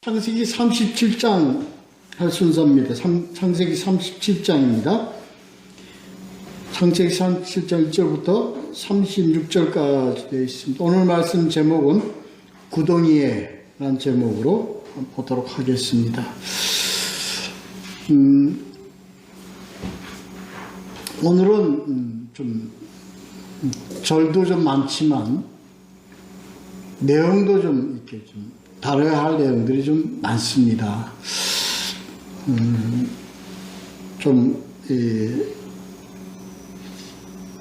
창세기 37장 할 순서입니다. 창세기 37장입니다. 창세기 37장 1절부터 36절까지 되어 있습니다. 오늘 말씀 제목은 구덩이에라는 제목으로 보도록 하겠습니다. 오늘은 좀 절도 좀 많지만 내용도 좀 이렇게 좀 다뤄야 할 내용들이 좀 많습니다.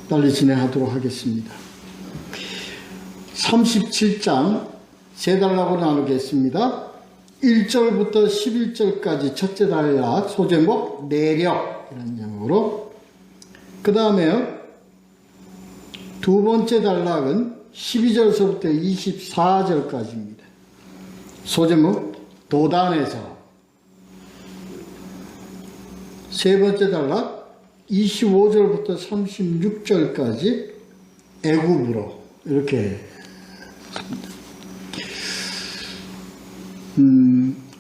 빨리 진행하도록 하겠습니다. 37장 세 단락으로 나누겠습니다. 1절부터 11절까지 첫째 단락 소제목 내력이라는 제목으로, 그 다음에 두 번째 단락은 12절서부터 24절까지입니다. 소제목 도단에서. 세 번째 단락 25절부터 36절까지 애굽으로, 이렇게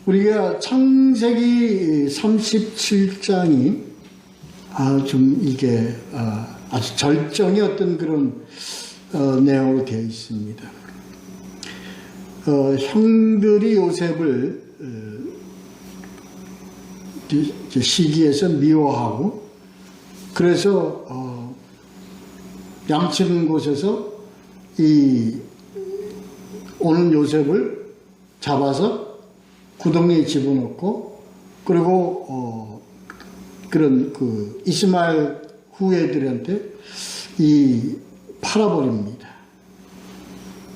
우리가 창세기 37장이 좀 이게 아주 절정의 어떤 그런 내용으로 되어 있습니다. 형들이 요셉을 시기에서 미워하고, 그래서 양치는 곳에서 오는 요셉을 잡아서 구덩이에 집어넣고, 그리고 그런 이스마엘 후예들한테 팔아버립니다.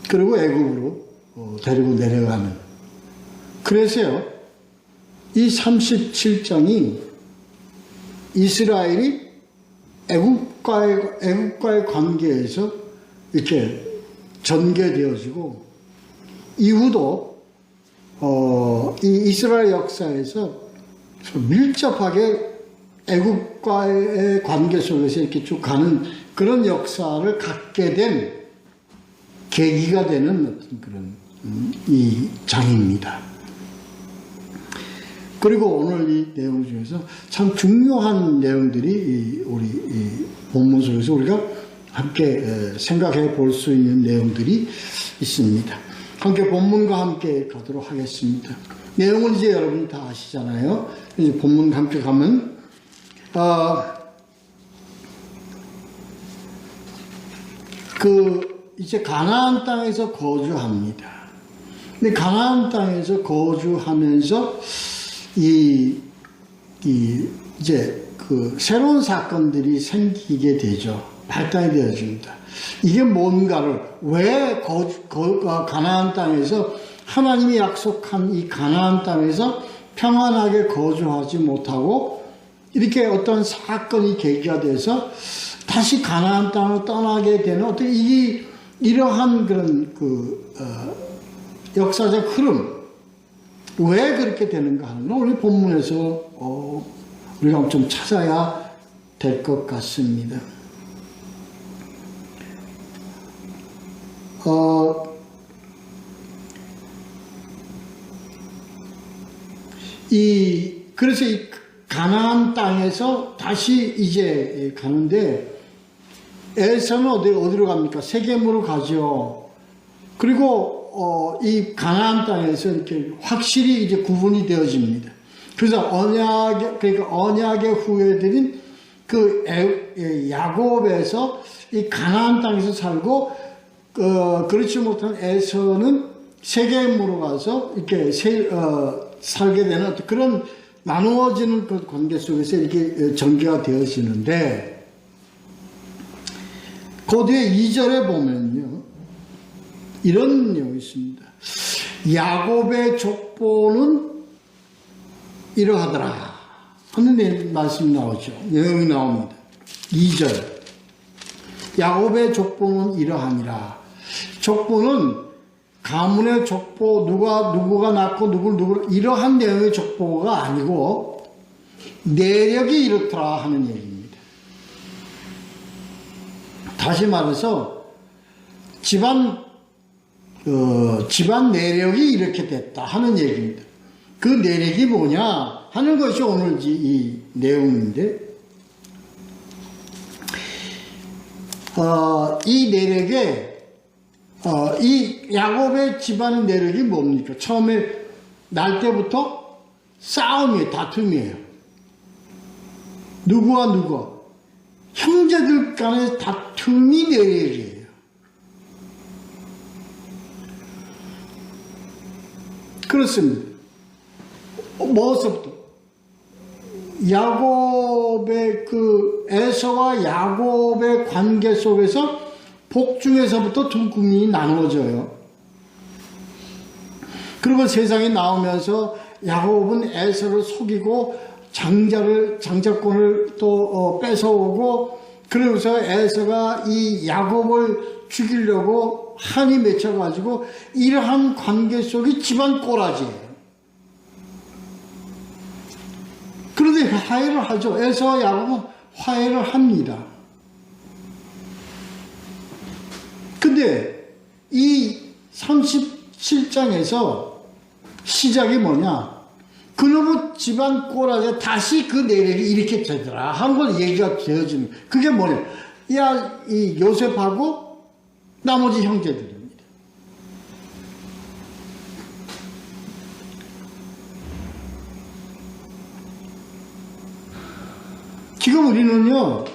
그리고 애굽으로 데리고 내려가는. 그래서요, 이 37장이 이스라엘이 애국과의 관계에서 이렇게 전개되어지고, 이후도 이 이스라엘 역사에서 밀접하게 애국과의 관계 속에서 이렇게 쭉 가는 그런 역사를 갖게 된 계기가 되는 어떤 그런 이 장입니다. 그리고 오늘 이 내용 중에서 참 중요한 내용들이 우리 본문 속에서 우리가 함께 생각해 볼 수 있는 내용들이 있습니다. 함께 본문과 함께 가도록 하겠습니다. 내용은 이제 여러분이 다 아시잖아요. 이제 본문과 함께 가면 이제 가나안 땅에서 거주합니다. 근데 가나안 땅에서 거주하면서 이제 새로운 사건들이 생기게 되죠. 발단이 되어집니다. 이게 뭔가를, 왜 가나안 땅에서 하나님이 약속한 이 가나안 땅에서 평안하게 거주하지 못하고 이렇게 어떤 사건이 계기가 돼서 다시 가나안 땅으로 떠나게 되는 어떤 이러한 그런 역사적 흐름, 왜 그렇게 되는가 하는 걸 우리 본문에서 우리가 좀 찾아야 될 것 같습니다. 그래서 이 가나안 땅에서 다시 이제 가는데, 에서는 어디로 갑니까? 세겜으로 가죠. 그리고 이 가나안 땅에서 이렇게 확실히 이제 구분이 되어집니다. 그래서 언약의 후예들인 야곱에서 이 가나안 땅에서 살고, 그렇지 못한 에서는 세겜으로 가서 이렇게 살게 되는 그런 나누어지는 그 관계 속에서 이렇게 전개가 되어지는데, 그 뒤에 2절에 보면요, 이런 내용이 있습니다. 야곱의 족보는 이러하더라 하는 말씀이 나오죠. 내용이 나옵니다. 2절. 야곱의 족보는 이러하니라. 족보는 가문의 족보, 누구가 낳고 누구를 이러한 내용의 족보가 아니고 내력이 이렇더라 하는 얘기입니다. 다시 말해서 집안 내력이 이렇게 됐다 하는 얘기입니다. 그 내력이 뭐냐 하는 것이 오늘 이 내용인데, 이 내력에 이 야곱의 집안의 내력이 뭡니까? 처음에 날 때부터 싸움이에요. 다툼이에요. 누구와 누구? 형제들 간의 다툼이 내력이에요. 그렇습니다. 뭐서부터? 야곱의 에서와 야곱의 관계 속에서 복중에서부터 두 국민이 나누어져요. 그리고 세상에 나오면서 야곱은 에서를 속이고 장자권을 또 뺏어오고, 그러면서 에서가 이 야곱을 죽이려고 한이 맺혀가지고 이러한 관계 속이 집안 꼬라지예요. 그런데 화해를 하죠. 에서와 야곱은 화해를 합니다. 근데 이 37장에서 시작이 뭐냐? 그놈의 집안 꼬라지에 다시 그 내력이 이렇게 되더라 하는 걸 얘기가 되어지는, 그게 뭐냐? 이 요셉하고 나머지 형제들입니다. 지금 우리는요,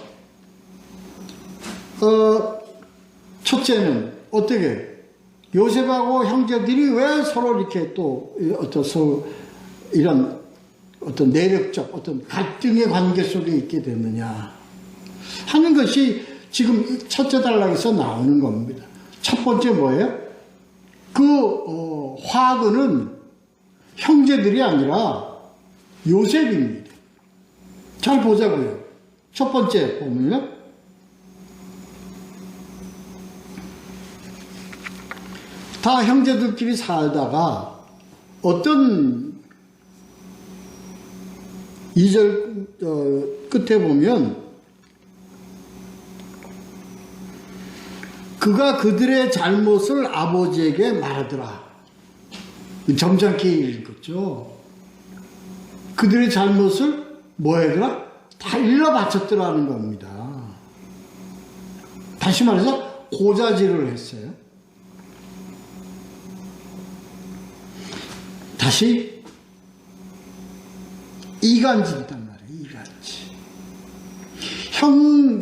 첫째는 어떻게 요셉하고 형제들이 왜 서로 이렇게 또 이런 어떤 내력적 어떤 갈등의 관계 속에 있게 됐느냐 하는 것이 지금 첫째 단락에서 나오는 겁니다. 첫 번째 뭐예요? 화근은 형제들이 아니라 요셉입니다. 잘 보자고요. 첫 번째 보면요, 다 형제들끼리 살다가 어떤 2절 끝에 보면 그가 그들의 잘못을 아버지에게 말하더라. 점잖게 읽었죠. 그들의 잘못을 뭐 하더라? 다 일러 바쳤더라는 겁니다. 다시 말해서 고자질을 했어요. 다시 이간질이단 말이에요. 이간질.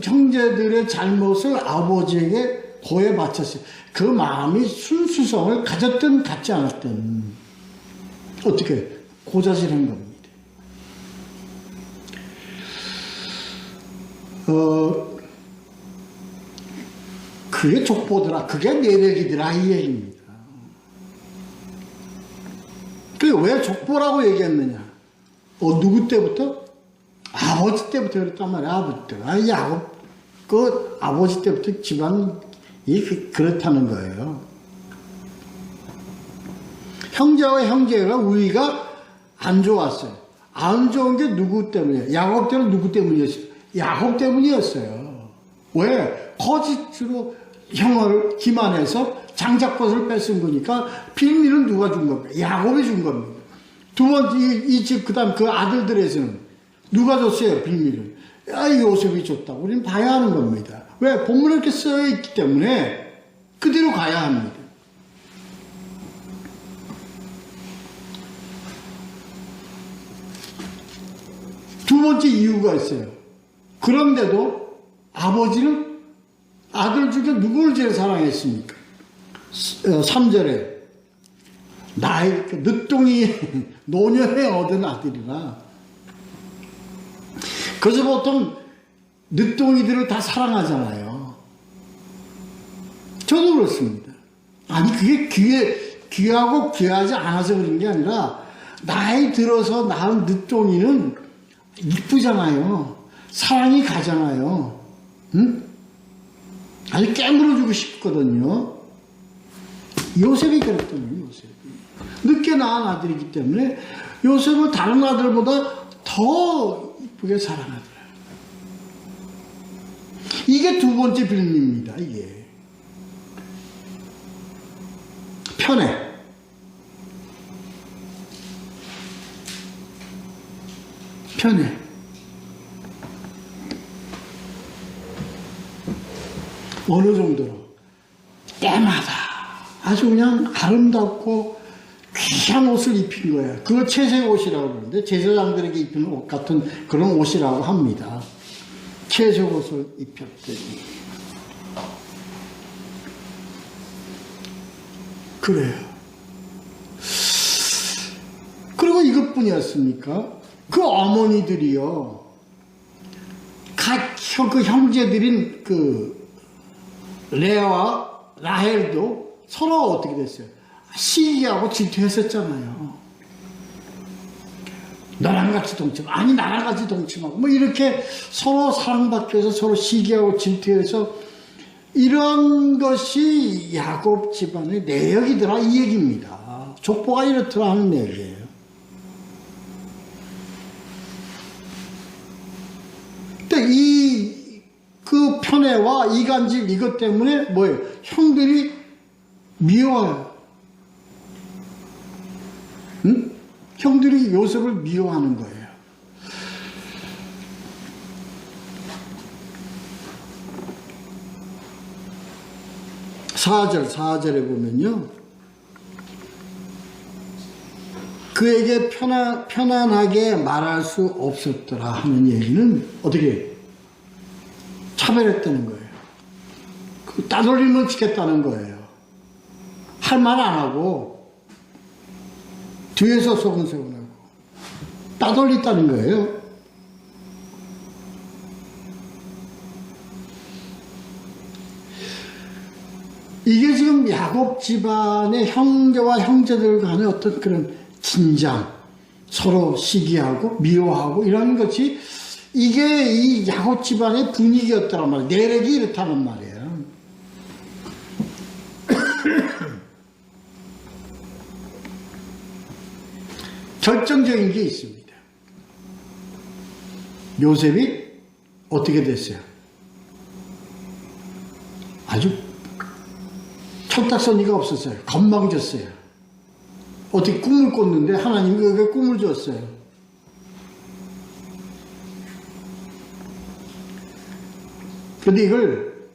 형제들의 잘못을 아버지에게 고해 바쳤어요. 그 마음이 순수성을 가졌든 갖지 않았든 어떻게 고자질한 겁니다. 그게 족보더라, 그게 내력이더라 이 얘기입니다. 그게 왜 족보라고 얘기했느냐? 누구 때부터? 아버지 때부터 그랬단 말이야. 아버지 때. 야곱 아버지 때부터 집안이 그렇다는 거예요. 형제와 형제가 우위가 안 좋았어요. 안 좋은 게 누구 때문이에요? 야곱 때는 누구 때문이었어요? 야곱 때문이었어요. 왜? 거짓으로 형을 기만해서 장자권을 뺏은 거니까 빌미는 누가 준 겁니까? 야곱이 준 겁니다. 두 번째, 이 집, 그 다음 그 아들들에서는 누가 줬어요? 빌미를. 요셉이 줬다고. 우리는 봐야 하는 겁니다. 왜? 본문에 이렇게 쓰여 있기 때문에 그대로 가야 합니다. 두 번째 이유가 있어요. 그런데도 아버지는 아들 중에 누구를 제일 사랑했습니까? 3절에 나의 늦둥이 노년에 얻은 아들이라. 그래서 보통 늦둥이들을 다 사랑하잖아요. 저도 그렇습니다. 아니 그게 귀하고 귀하지 않아서 그런 게 아니라 나이 들어서 낳은 늦둥이는 이쁘잖아요. 사랑이 가잖아요. 응? 아주 깨물어주고 싶거든요. 요셉이 그랬더니 요셉이 늦게 낳은 아들이기 때문에 요셉을 다른 아들보다 더 이쁘게 사랑하더라. 이게 두 번째 빌미입니다. 이게 편해. 편해. 어느 정도로? 때마다 아주 그냥 아름답고 귀한 옷을 입힌 거예요. 그거 채색 옷이라고 그러는데 제사장들에게 입히는 옷 같은 그런 옷이라고 합니다. 채색 옷을 입혔더니 그래요. 그리고 이것뿐이었습니까? 그 어머니들이요, 그 형제들인 그 레아와 라헬도 서로 어떻게 됐어요? 시기하고 질투했었잖아요. 너랑 같이 동침, 아니 나랑 같이 동침하고 뭐 이렇게 서로 사랑받기 위해서 서로 시기하고 질투해서 이런 것이 야곱 집안의 내역이더라 이 얘기입니다. 족보가 이렇더라 하는 얘기예요. 근데 그 편애와 이간질 이것 때문에 뭐예요? 형들이 미워해요. 응? 형들이 요셉을 미워하는 거예요. 사절에 보면요, 그에게 편안하게 말할 수 없었더라 하는 얘기는 어떻게 차별했다는 거예요. 그 따돌림을 치겠다는 거예요. 할 말 안 하고 뒤에서 소근소근하고 따돌렸다는 거예요. 이게 지금 야곱 집안의 형제와 형제들 간의 어떤 그런 긴장, 서로 시기하고 미워하고 이런 것이 이게 이 야곱 집안의 분위기였다란 말이에요. 내력이 이렇다는 말이에요. 결정적인 게 있습니다. 요셉이 어떻게 됐어요? 아주 철딱서니가 없었어요. 건방졌어요. 어떻게 꿈을 꿨는데 하나님이 그에게 꿈을 줬어요. 그런데 이걸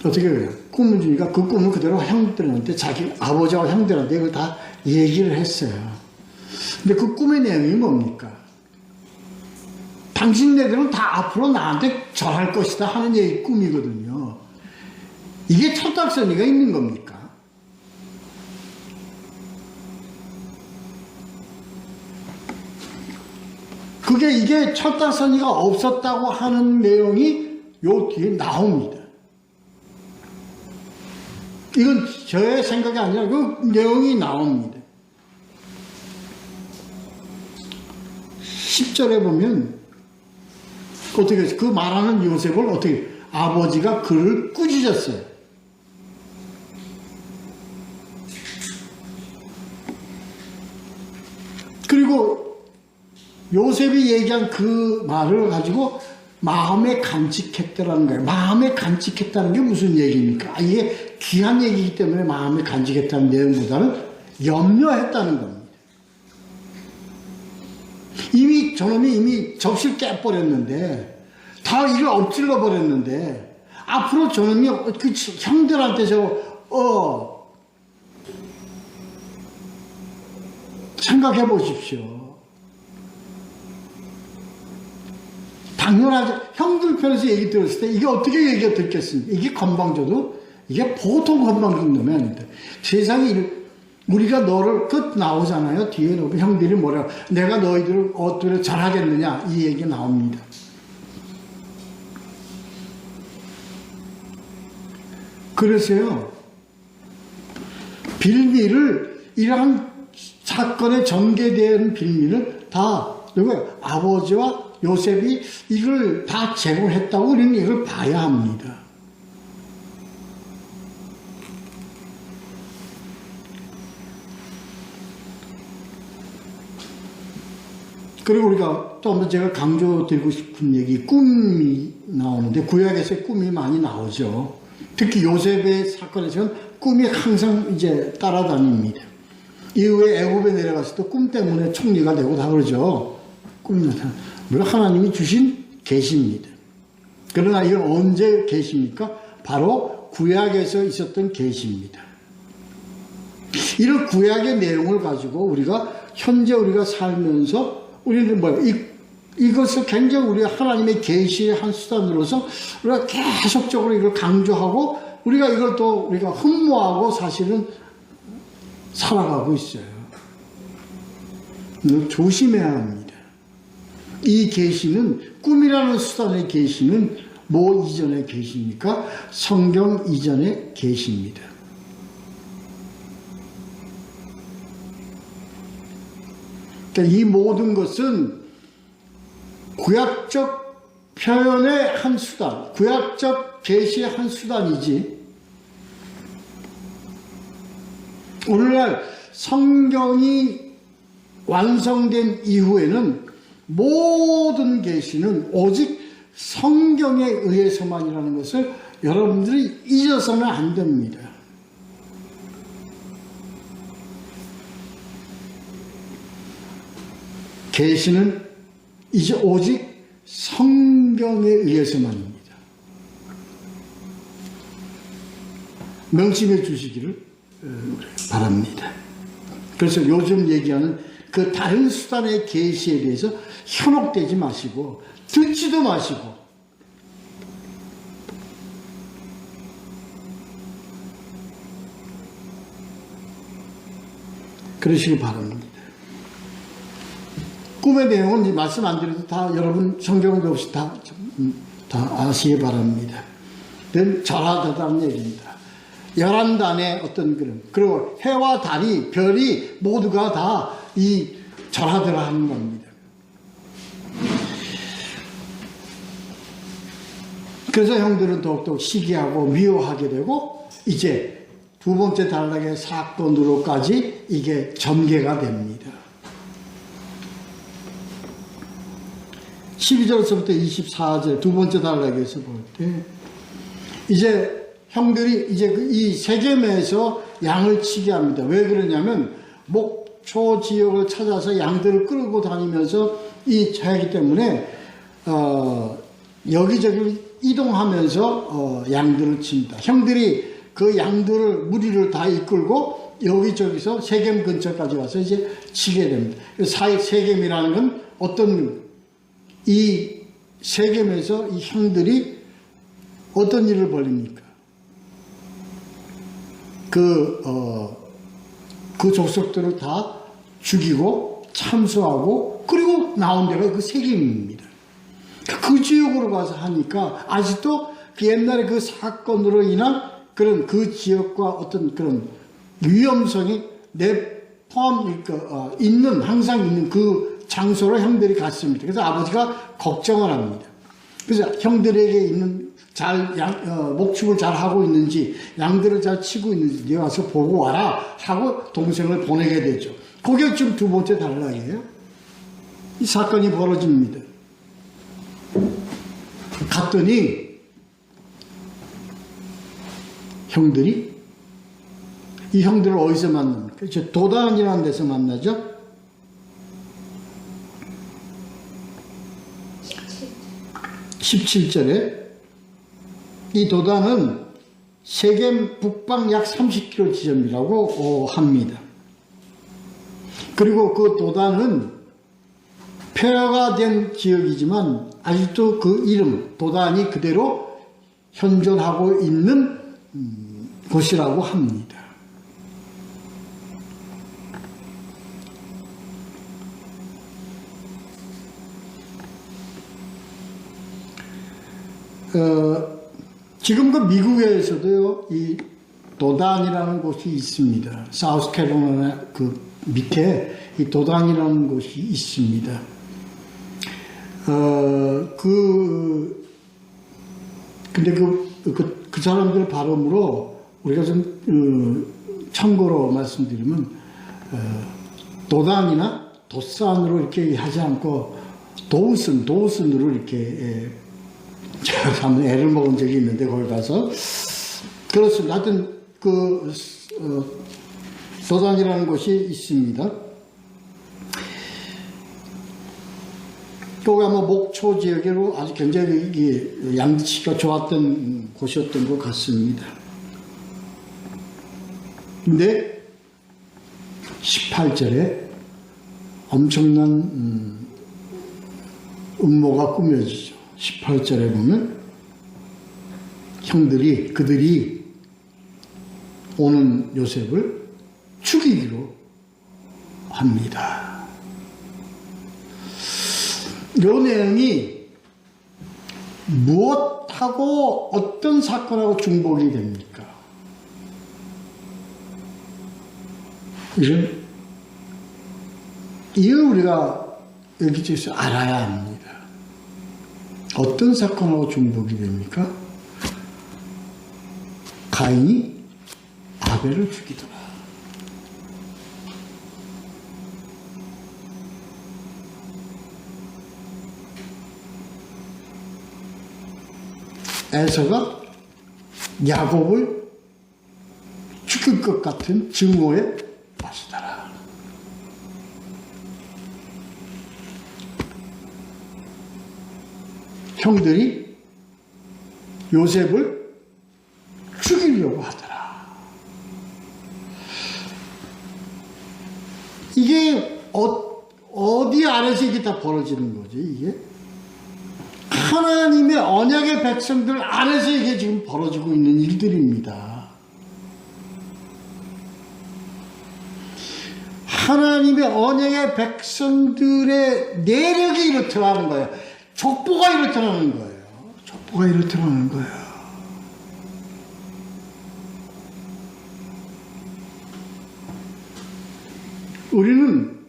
어떻게 해요? 꿈을 주니까 그 꿈을 그대로 형들한테, 자기 아버지와 형들한테 이걸 다 얘기를 했어요. 근데 그 꿈의 내용이 뭡니까? 당신네들은 다 앞으로 나한테 절할 것이다 하는 얘기 꿈이거든요. 이게 철딱서니가 있는 겁니까? 이게 철딱서니가 없었다고 하는 내용이 요 뒤에 나옵니다. 이건 저의 생각이 아니라 그 내용이 나옵니다. 10절에 보면 어떻게 했어요? 그 말하는 요셉을 어떻게, 아버지가 그를 꾸짖었어요. 그리고 요셉이 얘기한 그 말을 가지고 마음에 간직했다라는 거예요. 마음에 간직했다는 게 무슨 얘기입니까? 이게 귀한 얘기이기 때문에 마음에 간직했다는 내용보다는 염려했다는 겁니다. 저놈이 이미 접시를 깨버렸는데, 다 이걸 엎질러 버렸는데, 앞으로 저놈이 그 형들한테 생각해 보십시오. 당연하죠. 형들 편에서 얘기 들었을 때 이게 어떻게 얘기가 듣겠습니까? 이게 건방져도 이게 보통 건방진 놈이 아닙니다. 세상에 우리가 너를 나오잖아요. 뒤에 형들이 뭐라고, 내가 너희들을 어떻게 잘하겠느냐 이 얘기 나옵니다. 그래서요, 빌미를, 이러한 사건에 전개된 빌미를 다 누구예요? 아버지와 요셉이 이걸 다 제공했다고 우리는 이걸 봐야 합니다. 그리고 우리가 또 한번 제가 강조드리고 싶은 얘기, 꿈이 나오는데 구약에서 꿈이 많이 나오죠. 특히 요셉의 사건에서는 꿈이 항상 이제 따라다닙니다. 이후에 애굽에 내려갔을 때 꿈 때문에 총리가 되고 다 그러죠. 꿈이 나타나. 물론 하나님이 주신 계시입니다. 그러나 이건 언제 계시입니까? 바로 구약에서 있었던 계시입니다. 이런 구약의 내용을 가지고 현재 우리가 살면서 우리는 이것을 굉장히 우리가 하나님의 계시의 한 수단으로서 우리가 계속적으로 이걸 강조하고 우리가 이걸 또 우리가 흠모하고 사실은 살아가고 있어요. 조심해야 합니다. 이 계시는 꿈이라는 수단의 계시는 뭐 이전의 계시입니까? 성경 이전의 계시입니다. 그러니까 이 모든 것은 구약적 표현의 한 수단, 구약적 계시의 한 수단이지 오늘날 성경이 완성된 이후에는 모든 계시는 오직 성경에 의해서만이라는 것을 여러분들이 잊어서는 안 됩니다. 계시는 이제 오직 성경에 의해서만입니다. 명심해 주시기를 바랍니다. 그래서 요즘 얘기하는 그 다른 수단의 계시에 대해서 현혹되지 마시고 듣지도 마시고 그러시기 바랍니다. 꿈의 내용은 말씀 안 드려도 다 여러분 성경도 없이 다 아시기 바랍니다. 절하다는 얘기입니다. 11단의 어떤 그리고 해와 달이 별이 모두가 다 이 절하들을 하는 겁니다. 그래서 형들은 더욱더 시기하고 미워하게 되고 이제 두 번째 단락의 사건으로까지 이게 전개가 됩니다. 12절에서부터 24절 두 번째 단락에서 볼 때 이제 형들이 이제 이 세겜에서 양을 치게 합니다. 왜 그러냐면 목초 지역을 찾아서 양들을 끌고 다니면서 하기 때문에 여기저기 이동하면서 양들을 칩니다. 형들이 그 양들을 무리를 다 이끌고 여기저기서 세겜 근처까지 와서 이제 치게 됩니다. 세겜이라는 건 어떤 이 세겜에서 이 형들이 어떤 일을 벌입니까? 그 족속들을 다 죽이고 참수하고 그리고 나온 데가 그 세겜입니다. 그 지역으로 가서 하니까 아직도 그 옛날에 그 사건으로 인한 그런 그 지역과 어떤 그런 위험성이 항상 있는 그 장소로 형들이 갔습니다. 그래서 아버지가 걱정을 합니다. 그래서 형들에게 있는 목축을 잘 하고 있는지, 양들을 잘 치고 있는지, 네 와서 보고 와라 하고 동생을 보내게 되죠. 그게 지금 두 번째 단락이에요. 이 사건이 벌어집니다. 갔더니 형들이 이 형들을 어디서 만납니까? 도단이라는 데서 만나죠. 17절에 이 도단은 세겜 북방 약 30km 지점이라고 합니다. 그리고 그 도단은 폐허가 된 지역이지만 아직도 그 이름 도단이 그대로 현존하고 있는 곳이라고 합니다. 지금 그 미국에서도요, 이 도단이라는 곳이 있습니다. 사우스캐롤라이나 그 밑에 이 도단이라는 곳이 있습니다. 근데 그 사람들 발음으로 우리가 좀, 참고로 말씀드리면, 도단이나 도산으로 이렇게 하지 않고, 도우슨으로 이렇게, 제가 한번 애를 먹은 적이 있는데, 거기 가서. 그렇습니다. 하여튼, 도단이라는 곳이 있습니다. 또 아마 목초 지역으로 아주 굉장히 양치가 좋았던 곳이었던 것 같습니다. 근데 18절에 엄청난 음모가 꾸며지죠. 18절에 보면 그들이 오는 요셉을 죽이기로 합니다. 이 내용이 무엇하고 어떤 사건하고 중복이 됩니까? 이걸 우리가 여기저기서 알아야 합니다. 어떤 사건하고 중복이 됩니까? 가인이 아벨을 죽이더라. 에서가 야곱을 죽일 것 같은 증오에 빠지더라. 형들이 요셉을 죽이려고 하더라. 이게 어디 아래서 이게 다 벌어지는 거지, 이게? 하나님의 언약의 백성들 안에서 이게 지금 벌어지고 있는 일들입니다. 하나님의 언약의 백성들의 내력이 이렇더라는 거예요. 족보가 이렇더라는 거예요. 족보가 이렇더라는 거예요. 우리는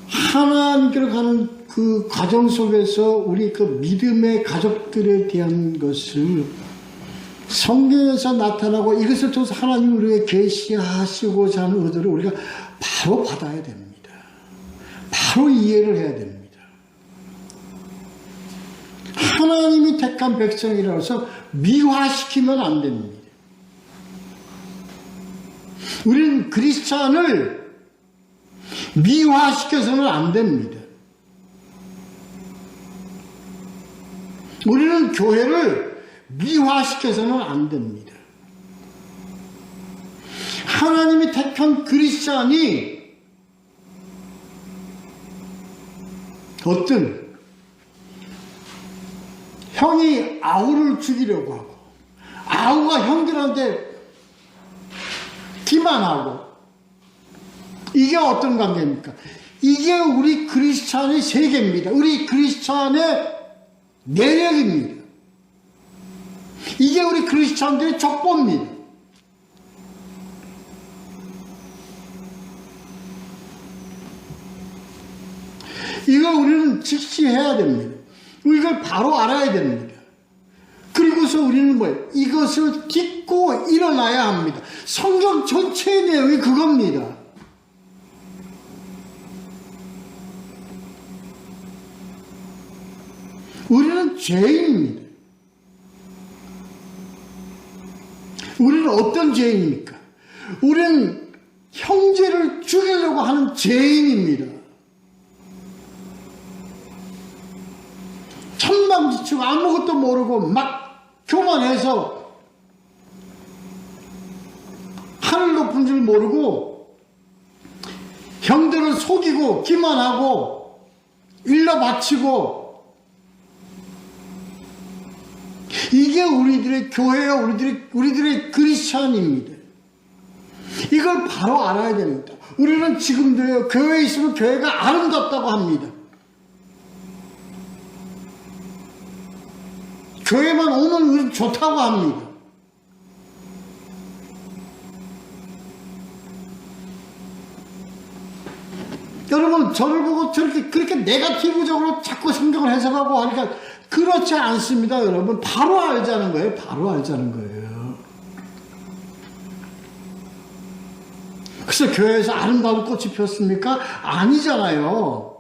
하나님께로 가는 그 과정 속에서 우리 그 믿음의 가족들에 대한 것을 성경에서 나타나고 이것을 통해서 하나님 우리에게 계시하시고자 하는 의도를 우리가 바로 받아야 됩니다. 바로 이해를 해야 됩니다. 하나님이 택한 백성이라고 해서 미화시키면 안 됩니다. 우리는 그리스찬을 미화시켜서는 안 됩니다. 우리는 교회를 미화시켜서는 안 됩니다. 하나님이 택한 그리스찬이 어떤 형이 아우를 죽이려고 하고 아우가 형들한테 기만하고 이게 어떤 관계입니까? 이게 우리 그리스찬의 세계입니다. 우리 그리스찬의 내력입니다. 이게 우리 그리스찬들의 족보입니다. 이걸 우리는 직시해야 됩니다. 이걸 바로 알아야 됩니다. 그리고서 우리는 뭐예요? 이것을 딛고 일어나야 합니다. 성경 전체의 내용이 그겁니다. 우리는 죄인입니다. 우리는 어떤 죄인입니까? 우리는 형제를 죽이려고 하는 죄인입니다. 천방지축 아무것도 모르고 막 교만해서 하늘 높은 줄 모르고 형들을 속이고 기만하고 일러 바치고 이게 우리들의 교회요, 우리들의 그리스찬입니다. 이걸 바로 알아야 됩니다. 우리는 지금도요, 교회에 있으면 교회가 아름답다고 합니다. 교회만 오면 우리 좋다고 합니다. 여러분, 저를 보고 그렇게 네거티브적으로 자꾸 성경을 해석하고 하니까 그렇지 않습니다, 여러분. 바로 알자는 거예요. 바로 알자는 거예요. 그래서 교회에서 아름다운 꽃이 피었습니까? 아니잖아요.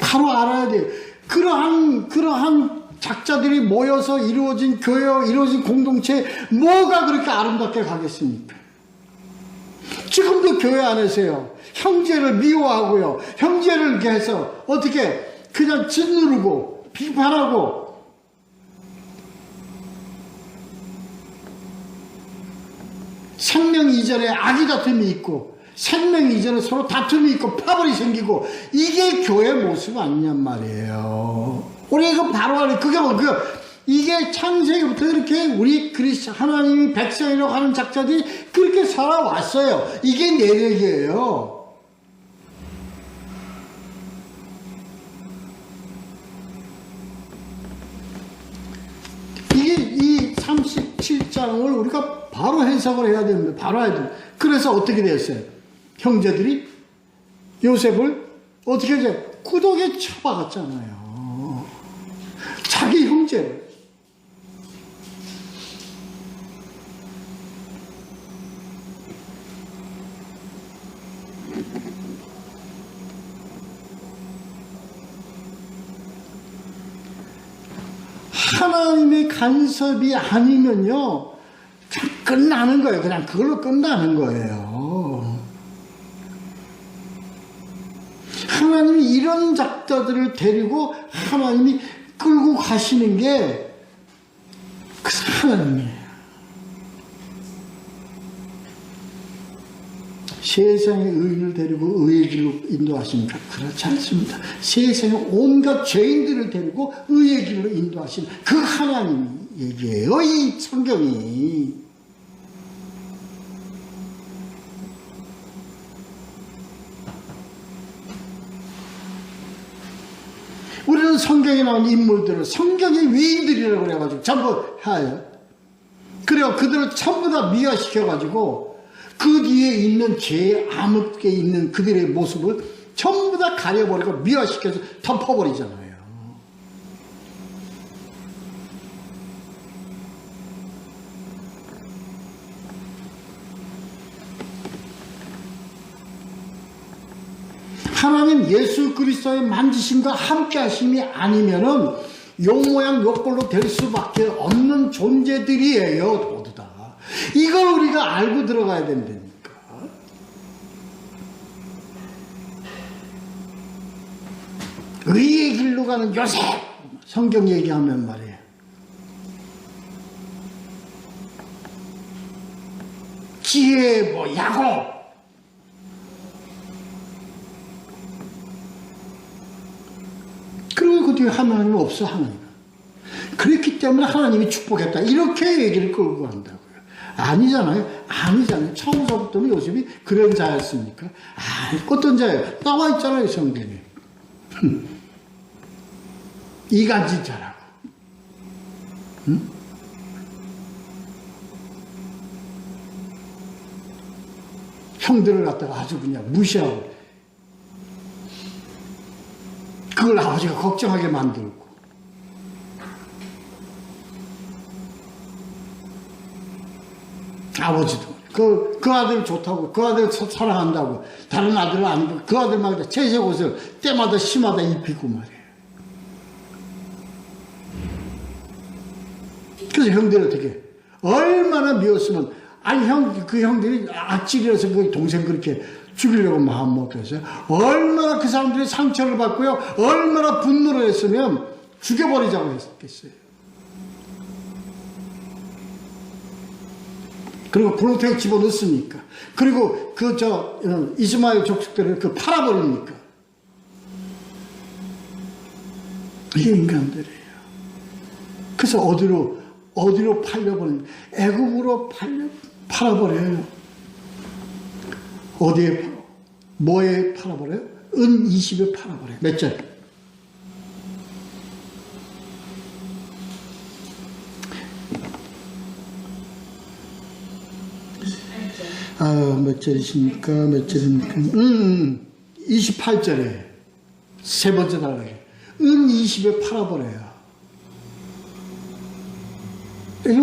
바로 알아야 돼요. 그러한 작자들이 모여서 이루어진 교회와 이루어진 공동체 뭐가 그렇게 아름답게 가겠습니까? 지금도 교회 안에서요, 형제를 미워하고요, 형제를 이렇게 해서 어떻게 그냥 짓누르고 비판하고, 생명 이전에 악의 다툼이 있고 생명 이전에 서로 다툼이 있고 파벌이 생기고, 이게 교회 모습 아니냔 말이에요. 우리 이거 바로 하는 그게 뭐 이게 창세기부터 이렇게 우리 하나님이 백성이라고 하는 작자들이 그렇게 살아왔어요. 이게 내력이에요. 이게 이 37장을 우리가 바로 해석을 해야 됩니다. 바로 해야 됩니다. 그래서 어떻게 됐어요? 형제들이 요셉을 어떻게 이제 구덩이에 쳐박았잖아요. 자기 형제를. 하나님의 간섭이 아니면요, 그냥 끝나는 거예요. 그냥 그걸로 끝나는 거예요. 하나님이 이런 작자들을 데리고 하나님이 끌고 가시는 게 그 하나님이에요. 세상의 의인을 데리고 의의 길로 인도하십니까? 그렇지 않습니다. 세상의 온갖 죄인들을 데리고 의의 길로 인도하시는 그 하나님 얘기예요, 이 성경이. 우리는 성경에 나온 인물들을 성경의 위인들이라고 그래가지고 전부 해요. 그래요. 그들을 전부 다 미화시켜가지고 그 뒤에 있는 죄 암흑에 있는 그들의 모습을 전부 다 가려버리고 미화시켜서 덮어버리잖아요. 하나님 예수 그리스도의 만지심과 함께 하심이 아니면은 요 모양 요 꼴로 될 수밖에 없는 존재들이에요, 모두 다. 이걸 우리가 알고 들어가야 된다니까. 의의 길로 가는 요셉, 성경 얘기하면 말이에요. 지혜 뭐 야곱, 그리고 그 뒤에 하나님은 없어, 하나님은. 그렇기 때문에 하나님이 축복했다, 이렇게 얘기를 끌고 간다고요. 아니잖아요. 아니잖아요. 처음서부터는 요셉이 그런 자였습니까? 어떤 자예요? 나와 있잖아요, 성경에. 이간질 자라고. 응? 형들을 갖다가 아주 그냥 무시하고, 그걸 아버지가 걱정하게 만들고, 아버지도 그 아들 좋다고, 그 아들 사랑한다고, 다른 아들은 아니고 그 아들만 채색 옷을 때마다 시마다 입히고 말이에요. 그래서 형들이 어떻게 얼마나 미웠으면, 아니 그 형들이 악질이라서 그 동생 그렇게 죽이려고 마음 먹겠어요? 얼마나 그 사람들이 상처를 받고요, 얼마나 분노를 했으면 죽여버리자고 했겠어요. 그리고 불호태에 집어넣습니까? 그리고 이스마엘 족속들을 팔아버립니까? 이게 인간들이에요. 그래서 어디로 팔려버립니까? 애국으로 팔아버려요. 어디에 뭐에 팔아버려요? 은 20에 팔아버려요. 몇 절? 몇 절이십니까? 몇 절입니까? 28절에 세 번째 달락에 은 20에 팔아버려요. 그래서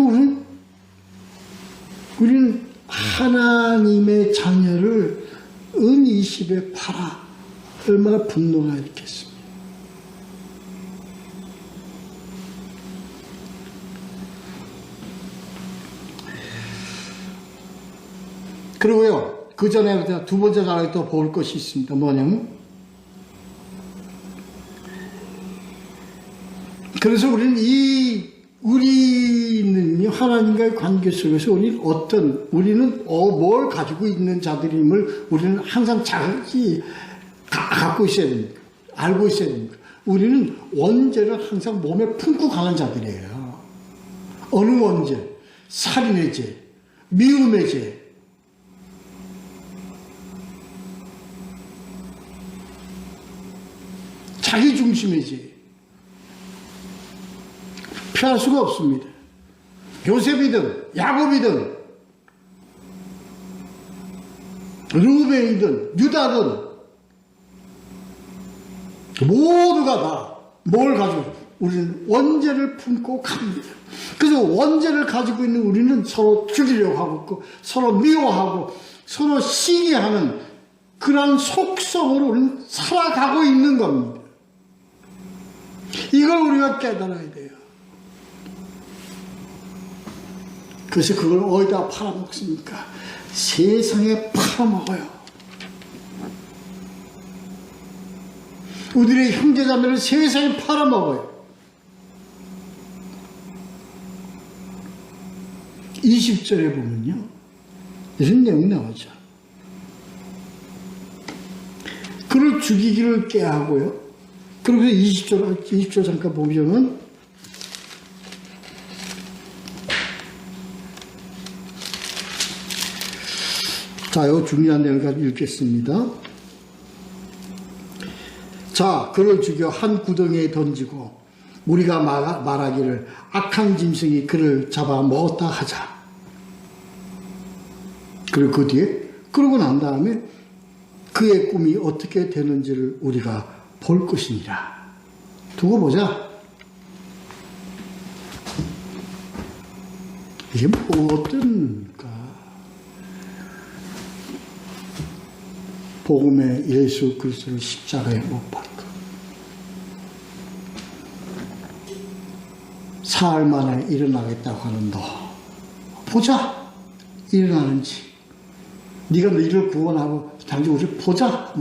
우리는 하나님의 자녀를 은 20에 팔아 얼마나 분노가 있겠습니까? 그리고요, 그 전에 두 번째 장에 또 볼 것이 있습니다. 뭐냐면, 그래서 우리는 하나님과의 관계 속에서 우리는 뭘 가지고 있는 자들임을 우리는 항상 갖고 있어야 됩니다. 알고 있어야 됩니다. 우리는 원죄를 항상 몸에 품고 가는 자들이에요. 어느 원죄? 살인의 죄, 미움의 죄, 자기중심의 죄. 피할 수가 없습니다. 요셉이든 야곱이든 루벤이든 유다든 모두가 다 뭘 가지고 우리는 원죄를 품고 갑니다. 그래서 원죄를 가지고 있는 우리는 서로 죽이려고 하고 있고 서로 미워하고 서로 시기하는 그런 속성으로 우리는 살아가고 있는 겁니다. 이걸 우리가 깨달아야 돼요. 그래서 그걸 어디다 팔아먹습니까? 세상에 팔아먹어요. 우리의 형제자매를 세상에 팔아먹어요. 20절에 보면요, 이런 내용이 나오죠. 그를 죽이기를 꾀하고요. 그리고 20절 잠깐 보면, 자, 이거 중요한 내용까지 읽겠습니다. 자, 그를 죽여 한 구덩이에 던지고 우리가 말하기를 악한 짐승이 그를 잡아 먹었다 하자. 그리고 그 뒤에 그러고 난 다음에 그의 꿈이 어떻게 되는지를 우리가 볼 것이니라. 두고 보자. 이게 무엇든가. 복음의 예수 그리스도를 십자가에 못 박고 사흘 만에 일어나겠다고 하는 너, 보자. 일어나는지. 네가 너희를 구원하고 당장 우리 보자.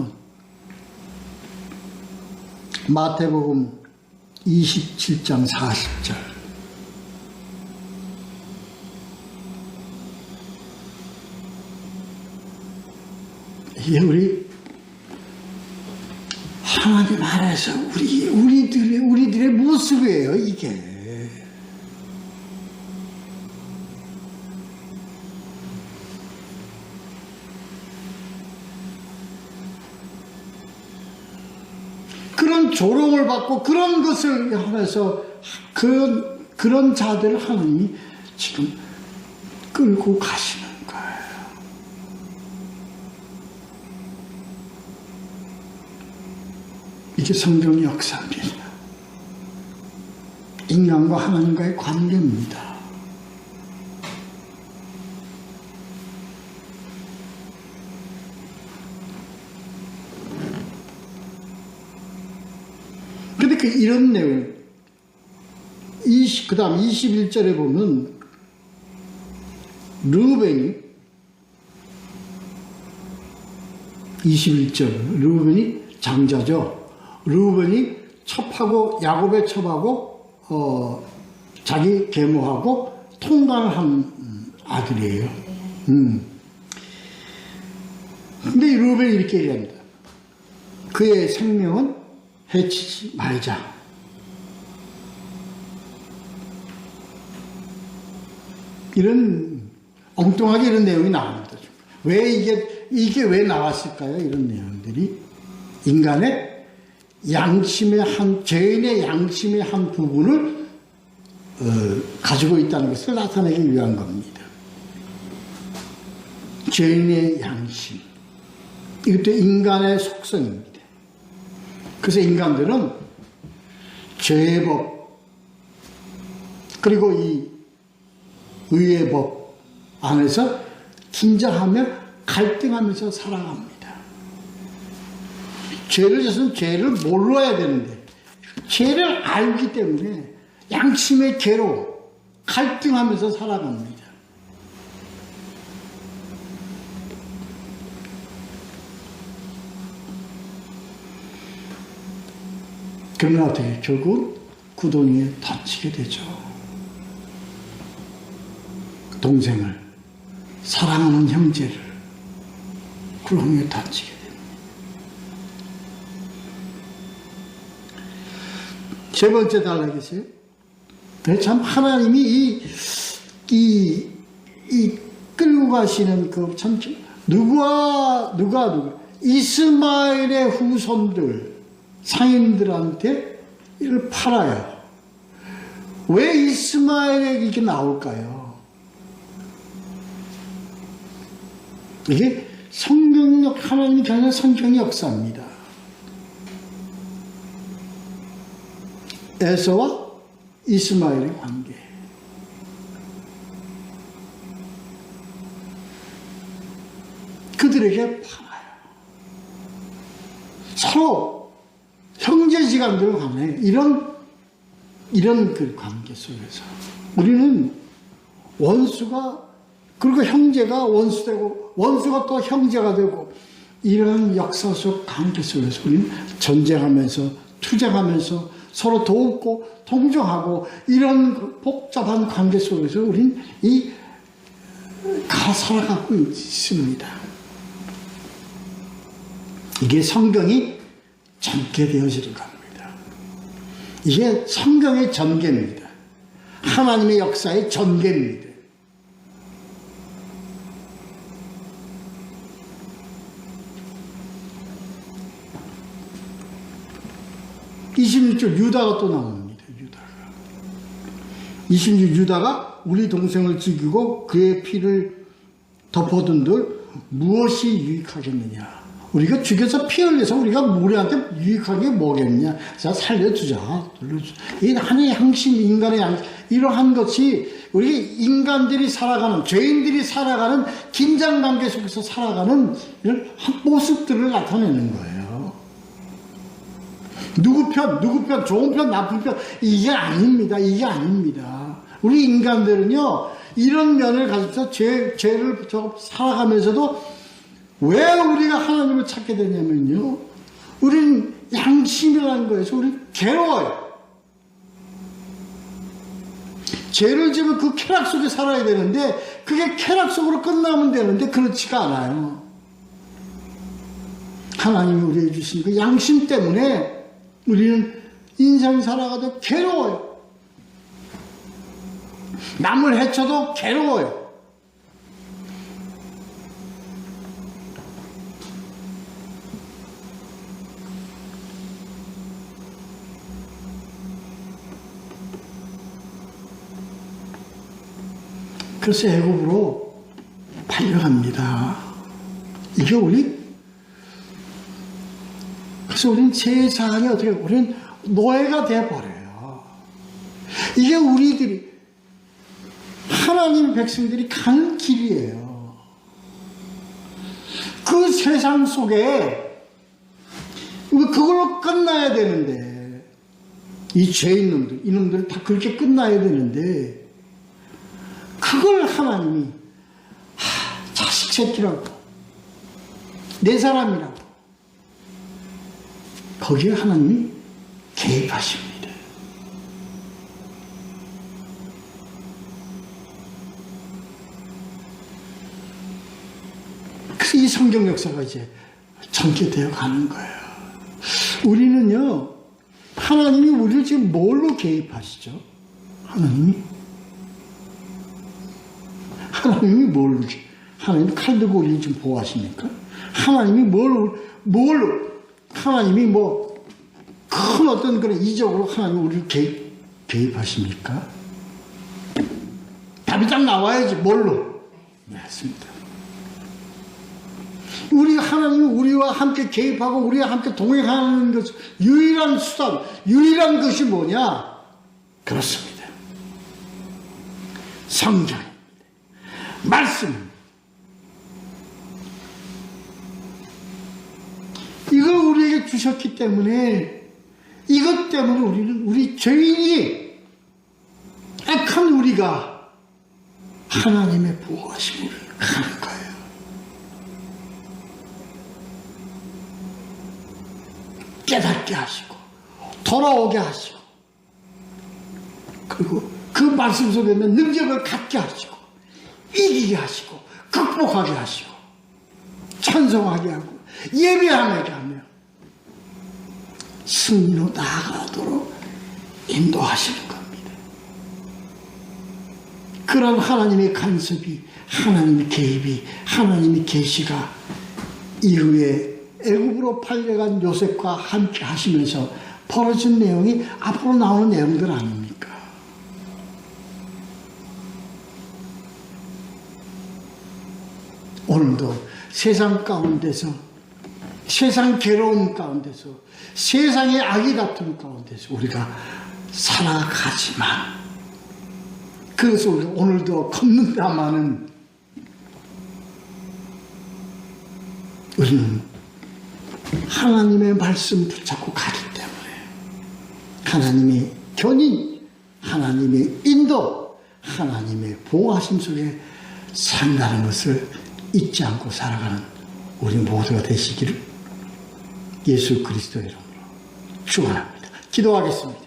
마태복음 27장 40절. 이게 하나님 안에서 우리들의 모습이에요, 이게. 그런 조롱을 받고 그런 것을 하면서 그런 자들을 하나님이 지금 끌고 가시는 거예요. 이게 성경의 역사입니다. 인간과 하나님과의 관계입니다. 근데 이런 내용, 그 다음 21절에 보면, 르우벤이, 21절, 르우벤이 장자죠. 르우벤이 야곱의 첩하고, 자기 계모하고 통관을 한 아들이에요. 근데 이 르우벤이 이렇게 얘기합니다. 그의 생명은 해치지 말자. 엉뚱하게 이런 내용이 나옵니다. 왜 이게 왜 나왔을까요? 이런 내용들이 인간의 죄인의 양심의 한 부분을 가지고 있다는 것을 나타내기 위한 겁니다. 죄인의 양심. 이것도 인간의 속성입니다. 그래서 인간들은 죄의 법, 그리고 이 의의 법 안에서 긴장하며 갈등하면서 살아갑니다. 죄를 졌으면 죄를 몰라야 되는데, 죄를 알기 때문에 양심의 죄로 갈등하면서 살아갑니다. 그러나 어떻게 결국 구덩이에 던지게 되죠. 동생을, 사랑하는 형제를 구덩이에 던지게 됩니다. 세 번째 단락이세요. 참 하나님이 이 끌고 가시는 그 참 누가 이스마엘의 후손들 상인들한테 이를 팔아요. 왜 이스마엘에게 이게 나올까요? 이게 성경력, 하나님이 그냥 성경의 역사입니다. 에서와 이스마엘의 관계. 그들에게 팔아요. 서로 형제지간들 간에 이런 그 관계 속에서 우리는 원수가, 그리고 형제가 원수되고 원수가 또 형제가 되고 이런 역사 속 관계 속에서 우리는 전쟁하면서 투쟁하면서 서로 돕고 동정하고 이런 복잡한 관계 속에서 우리는 살아가고 있습니다. 이게 성경이 전개되어지는 겁니다. 이게 성경의 전개입니다. 하나님의 역사의 전개입니다. 26절 유다가 또 나옵니다. 26 유다가 우리 동생을 죽이고 그의 피를 덮어둔들 무엇이 유익하겠느냐. 우리가 죽여서 피 흘려서 우리가 우리한테 유익한 게 뭐겠냐. 자, 살려주자. 이 하나의 양심, 인간의 양심, 이러한 것이 우리 인간들이 살아가는, 죄인들이 살아가는 긴장관계 속에서 살아가는 이런 모습들을 나타내는 거예요. 누구 편, 좋은 편, 나쁜 편, 이게 아닙니다. 이게 아닙니다. 우리 인간들은요, 이런 면을 가지고서 죄를 살아가면서도 왜 우리가 하나님을 찾게 되냐면요, 우리는 양심이라는 거에서 우리는 괴로워요. 죄를 지으면 그 쾌락 속에 살아야 되는데 그게 쾌락 속으로 끝나면 되는데 그렇지가 않아요. 하나님이 우리에게 주신 그 양심 때문에 우리는 인생 살아가도 괴로워요. 남을 해쳐도 괴로워요. 그래서 애굽으로 팔려갑니다. 이게 그래서 우리는 세상이 어떻게, 우리는 노예가 되어버려요. 이게 우리들이, 하나님 백성들이 가는 길이에요. 그 세상 속에 그걸로 끝나야 되는데, 이 죄인 놈들, 이놈들은 다 그렇게 끝나야 되는데, 그걸 하나님이 자식 새끼라고, 내 사람이라고, 거기에 하나님이 개입하십니다. 그래서 이 성경 역사가 이제 전개되어 가는 거예요. 우리는요, 하나님이 우리를 지금 뭘로 개입하시죠? 하나님이 하나님이 칼 들고 우리를 지금 보호하십니까? 하나님이 하나님이 큰 어떤 그런 이적으로 하나님이 우리를 개입하십니까? 답이 딱 나와야지. 뭘로? 맞습니다. 하나님이 우리와 함께 개입하고 우리와 함께 동행하는 것, 유일한 수단, 유일한 것이 뭐냐? 그렇습니다. 성경입니다. 말씀. 이걸 우리에게 주셨기 때문에, 이것 때문에 우리 죄인이, 악한 우리가 하나님의 보호하심을 하는 거예요. 깨닫게 하시고 돌아오게 하시고, 그리고 그 말씀 속에 있는 능력을 갖게 하시고, 이기게 하시고, 극복하게 하시고, 찬송하게 하고, 예배하게 하며 승리로 나아가도록 인도하시는 겁니다. 그런 하나님의 간섭이, 하나님의 개입이, 하나님의 계시가 이후에 애굽으로 팔려간 요셉과 함께 하시면서 벌어진 내용이 앞으로 나오는 내용들 아닙니까? 오늘도 세상 가운데서, 세상 괴로움 가운데서, 세상의 악의 다툼 가운데서 우리가 살아가지만, 그래서 우리가 오늘도 걷는다마는 우리는 하나님의 말씀 붙잡고 가기 때문에 하나님의 견인, 하나님의 인도, 하나님의 보호하심 속에 산다는 것을 잊지 않고 살아가는 우리 모두가 되시기를 예수 그리스도의 이름으로 축원합니다. 기도하겠습니다.